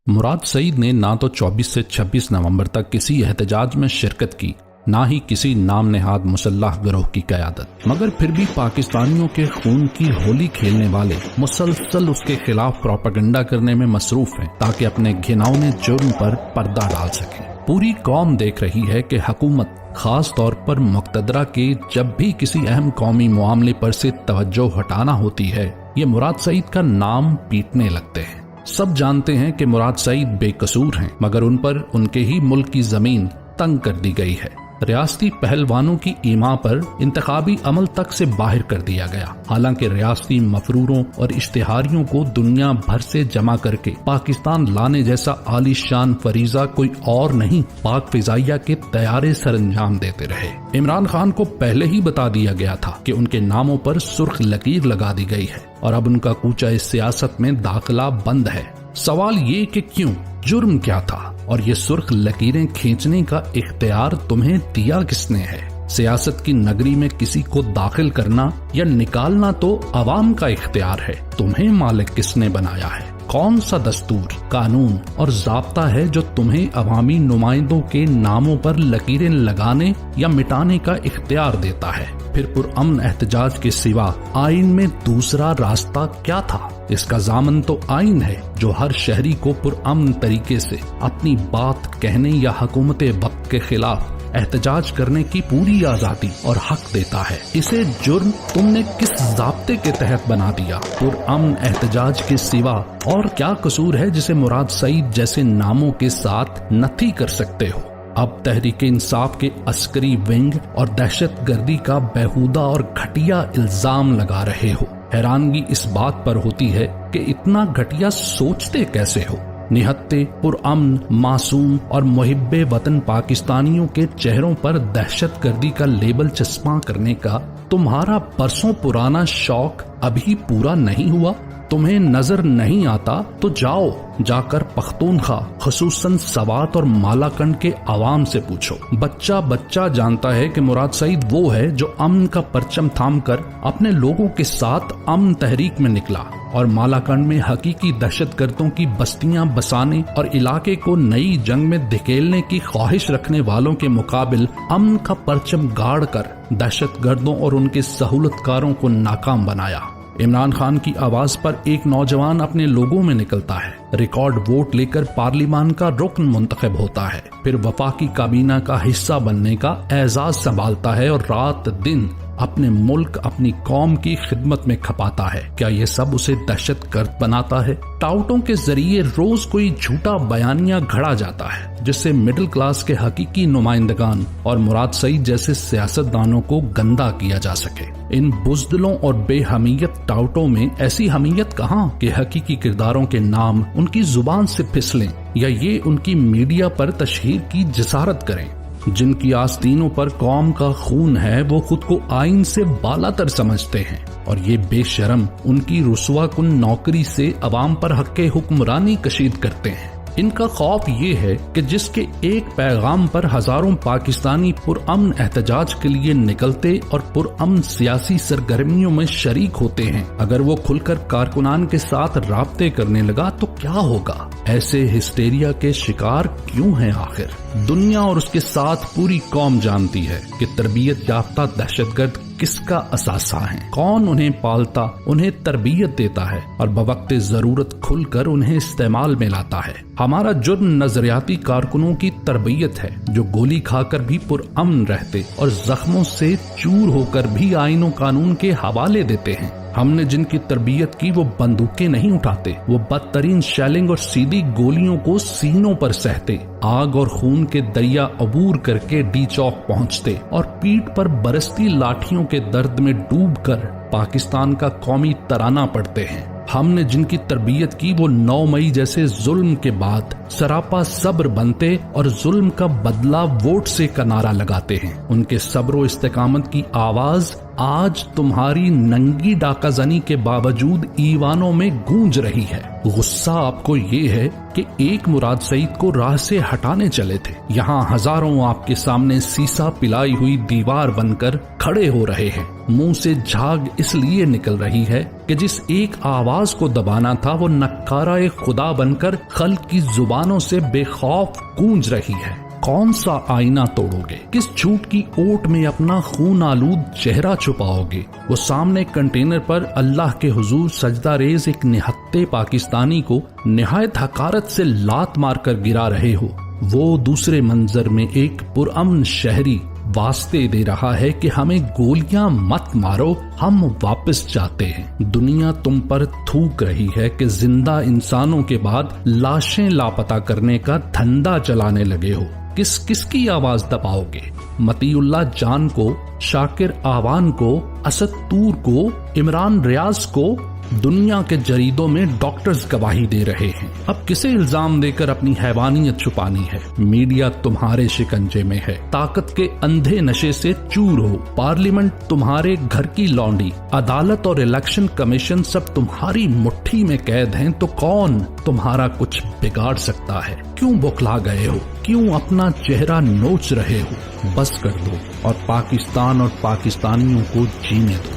मुराद सईद ने ना तो 24 से 26 नवंबर तक किसी एहतजाज में शिरकत की, ना ही किसी नाम नेहाद मुसल्लह गिरोह की क़यादत, मगर फिर भी पाकिस्तानियों के खून की होली खेलने वाले मुसलसल उसके खिलाफ प्रोपेगेंडा करने में मसरूफ हैं ताकि अपने घिनौने जुर्म पर पर्दा डाल सकें। पूरी कौम देख रही है कि हुकूमत खास तौर पर मुक़्तदरा के जब भी किसी अहम कौमी मामले पर से तवज्जो हटाना होती है, ये मुराद सईद का नाम पीटने लगते हैं। सब जानते हैं कि मुराद सईद बेकसूर हैं, मगर उन पर उनके ही मुल्क की जमीन तंग कर दी गई है। रियासती पहलवानों की ईमा पर इंतखाबी अमल तक से बाहर कर दिया गया। हालांकि रियासती मफरूरों और इश्तिहारियों को दुनिया भर से जमा करके पाकिस्तान लाने जैसा आलीशान फरीजा कोई और नहीं, पाक फिजाइया के तैयारे सरंजाम देते रहे। इमरान खान को पहले ही बता दिया गया था कि उनके नामों पर सुर्ख लकीर लगा दी गई है और अब उनका कूचा इस सियासत में दाखिला बंद है। सवाल ये कि क्यों, जुर्म क्या था और ये सुर्ख लकीरें खींचने का इख्तियार तुम्हें दिया किसने है? सियासत की नगरी में किसी को दाखिल करना या निकालना तो अवाम का इख्तियार है, तुम्हें मालिक किसने बनाया है? कौन सा दस्तूर, कानून और ज़ाब्ता है जो तुम्हें अवामी नुमाइंदों के नामों पर लकीरें लगाने या मिटाने का इख्तियार देता है? फिर पुरअमन एहतजाज के सिवा आइन में दूसरा रास्ता क्या था? इसका ज़ामन तो आइन है जो हर शहरी को पुरअमन तरीके से अपनी बात कहने या हुकूमत वक्त के खिलाफ एहतजाज करने की पूरी आजादी और हक देता है। इसे जुर्म तुमने किस ज़ाब्ते के तहत बना दिया? पुरअमन एहतजाज के सिवा और क्या कसूर है जिसे मुराद सईद जैसे नामों के साथ नथी कर सकते हो? अब तहरीक इंसाफ के अस्करी विंग और दहशत गर्दी का बेहुदा और घटिया इल्जाम लगा रहे हो। हैरानगी इस बात पर होती है कि इतना घटिया सोचते कैसे हो? निहत्ते पुरअमन, मासूम और मुहिब्बे वतन पाकिस्तानियों के चेहरों पर दहशत गर्दी का लेबल चस्पा करने का तुम्हारा बरसों पुराना शौक अभी पूरा नहीं हुआ? तुम्हें नजर नहीं आता तो जाकर पख्तूनख्वा, खुसूसन सवात और मालाकंड के आवाम से पूछो। बच्चा जानता है कि मुराद सईद वो है जो अमन का परचम थाम कर अपने लोगों के साथ अमन तहरीक में निकला और मालाकंड में हकीकी दहशतगर्दों की बस्तियां बसाने और इलाके को नई जंग में धकेलने की ख्वाहिश रखने वालों के मुकाबिल अमन का परचम गाड़ कर दहशतगर्दों और उनके सहूलतकारों को नाकाम बनाया। इमरान खान की आवाज पर एक नौजवान अपने लोगों में निकलता है, रिकॉर्ड वोट लेकर पार्लिमान का रुकन मुंतखब होता है, फिर वफाकी काबीना का हिस्सा बनने का एजाज संभालता है और रात दिन अपने मुल्क, अपनी कौम की खिदमत में खपाता है। क्या ये सब उसे दहशतगर्द बनाता है? टाउटों के जरिए रोज कोई झूठा बयानिया घड़ा जाता है जिससे मिडिल क्लास के हकीकी नुमाइंदगान और मुराद सईद जैसे सियासतदानों को गंदा किया जा सके। इन बुज़दिलों और बेहमीयत टाउटों में ऐसी हमीयत कहाँ कि हकीकी किरदारों के नाम उनकी जुबान से फिसलें या ये उनकी मीडिया पर तशहीर की जिसारत करें। जिनकी आस्तीनों पर कौम का खून है वो खुद को आइन से बालातर समझते हैं और ये बेशरम उनकी रुसवा कुन नौकरी से अवाम पर हक्के हुक्मरानी कशीद करते हैं। इनका खौफ ये है कि जिसके एक पैगाम पर हजारों पाकिस्तानी पुरअमन एहतजाज के लिए निकलते और पुरअमन सियासी सरगर्मियों में शरीक होते हैं, अगर वो खुलकर कारकुनान के साथ राब्ते करने लगा तो क्या होगा? ऐसे हिस्टेरिया के शिकार क्यों हैं आखिर? दुनिया और उसके साथ पूरी कौम जानती है कि तरबियत याफ्ता दहशतगर्द किसका असासा है, कौन उन्हें पालता, उन्हें तरबियत देता है और बवक्त जरूरत खुलकर उन्हें इस्तेमाल में लाता है। हमारा जुर्म नजरियाती कारकुनों की तरबियत है जो गोली खाकर भी पुरअमन रहते और जख्मों से चूर होकर भी आईन और कानून के हवाले देते हैं। हमने जिनकी तरबियत की वो बंदूकें नहीं उठाते, वो बदतरीन शेलिंग और सीधी गोलियों को सीनों पर सहते, आग और खून के दरिया अबूर करके डी चौक पहुंचते और पीठ पर बरसती लाठियों के दर्द में डूबकर पाकिस्तान का कौमी तराना पढ़ते हैं। हमने जिनकी तरबियत की वो 9 मई जैसे जुल्म के बाद सरापा सब्र बनते और जुल्म का बदला वोट से का नारा लगाते हैं। उनके सब्र व इस्तेकामत की आवाज آج تمہاری ننگی ڈاکہ زنی کے باوجود ایوانوں میں گونج رہی ہے۔ غصہ آپ کو یہ ہے کہ ایک مراد سعید کو راہ سے ہٹانے چلے تھے، یہاں ہزاروں آپ کے سامنے سیسا پلائی ہوئی دیوار بن کر کھڑے ہو رہے ہیں۔ منہ سے جھاگ اس لیے نکل رہی ہے کہ جس ایک آواز کو دبانا تھا وہ نکارہ خدا بن کر خلق کی زبانوں سے بے خوف گونج رہی ہے۔ کون سا آئینہ توڑو گے؟ کس جھوٹ کی اوٹ میں اپنا خون آلود چہرہ چھپاؤ گے؟ وہ سامنے کنٹینر پر اللہ کے حضور سجدہ ریز ایک نہتے پاکستانی کو نہایت حقارت سے لات مار کر گرا رہے ہو، وہ دوسرے منظر میں ایک پرامن شہری واسطے دے رہا ہے کہ ہمیں گولیاں مت مارو، ہم واپس جاتے ہیں۔ دنیا تم پر تھوک رہی ہے کہ زندہ انسانوں کے بعد لاشیں لاپتہ کرنے کا دھندا چلانے لگے ہو۔ کس کس کی آواز دباؤ گے؟ مطیع اللہ جان کو، شاکر آوان کو، اسد طور کو، عمران ریاض کو؟ دنیا کے جریدوں میں ڈاکٹرز گواہی دے رہے ہیں۔ اب کسے الزام دے کر اپنی حیوانیت چھپانی ہے؟ میڈیا تمہارے شکنجے میں ہے، طاقت کے اندھے نشے سے چور ہو، پارلیمنٹ تمہارے گھر کی لونڈی، عدالت اور الیکشن کمیشن سب تمہاری مٹھی میں قید ہیں، تو کون تمہارا کچھ بگاڑ سکتا ہے؟ کیوں بوکھلا گئے ہو؟ کیوں اپنا چہرہ نوچ رہے ہو؟ بس کر دو اور پاکستان اور پاکستانیوں کو جینے دو۔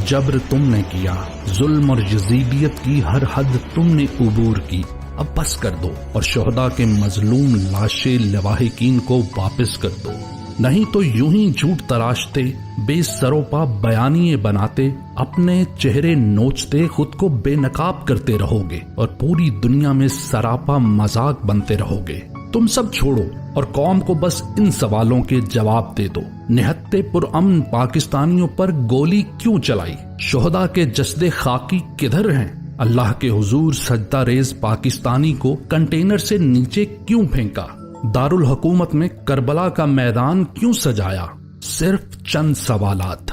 جبر تم نے کیا، ظلم اور یزیدیت کی ہر حد تم نے عبور کی، اب بس کر دو اور شہداء کے مظلوم لاشیں لواحقین کو واپس کر دو، نہیں تو یوں ہی جھوٹ تراشتے، بے سروپا بیانیے بناتے، اپنے چہرے نوچتے، خود کو بے نقاب کرتے رہو گے اور پوری دنیا میں سراپا مذاق بنتے رہو گے۔ تم سب چھوڑو اور قوم کو بس ان سوالوں کے جواب دے دو۔ نہتے پرامن پاکستانیوں پر گولی کیوں چلائی؟ شہداء کے جسد خاکی کدھر ہیں؟ اللہ کے حضور سجدہ ریز پاکستانی کو کنٹینر سے نیچے کیوں پھینکا؟ دارالحکومت میں کربلا کا میدان کیوں سجایا؟ صرف چند سوالات۔